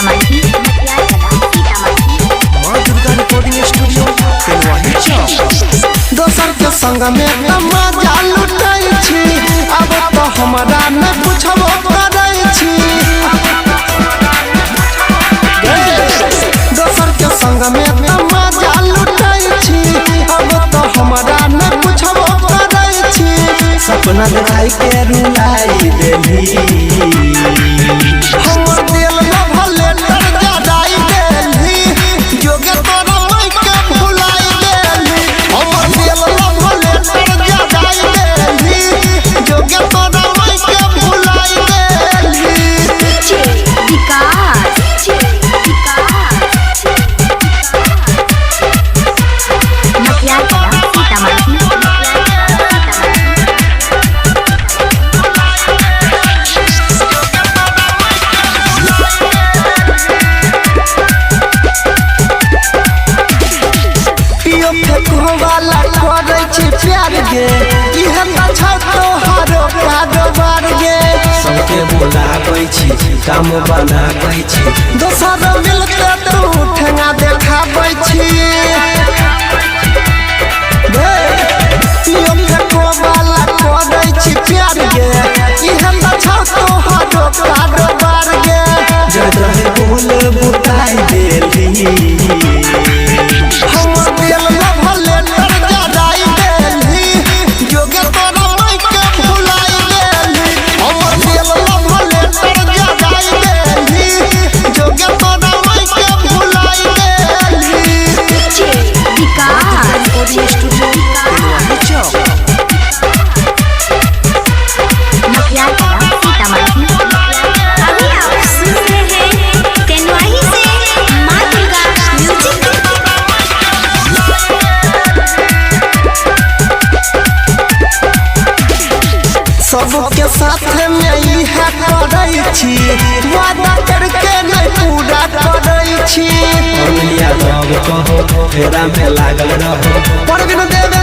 सीतामढ़ी मां Durga recording studio तेलवाही चौक। दोसर के संग में मजा लुटाई छी, अब तो हमरा न पूछबो करै छी। दोसर के संग में मजा लुटाई छी, अब तो हमरा न पूछबो करै छी। सपना दिखाई के रुलाई देली हमर दिल में भले डर जड़ाई देली, जोगे तोरा माई के भुलाई देली। हमर दिल में भले डर जड़ाई देली, जोगे तोरा माई के भुलाई देली। विकास सीतामढ़ी पियो फेकुवाला करै छी प्यार गे, इहे त छौ तोहरो कारोबार गे। सबके बोलाबै छी काम बनाबै छी, दोसर मिलके तू ठेंगा देखाबै छी। पियो फेकुवाला करै छी प्यार गे, इहे त छौ तोहरो कारोबार गे। जब रहे बोल बुताई देली हमर दिल में भले डर जड़ाई देली, जोगे तोरा माई के भुलाई देली। हमर दिल में भले डर जड़ाई देली, जोगे तोरा माई के भुलाई देली। विकास रिकॉर्डिंग स्टूडियो तेलवाही चौक। सीतामढ़ी अभी आप सुन रहे हैं तेनवाही से मां दुर्गा म्यूजिक। सबके साथ में इहे करै छी, वादा करके नहीं पूरा करै छी। दुनिया लोग कहो फेरा में लागल रहो, परवीन देवे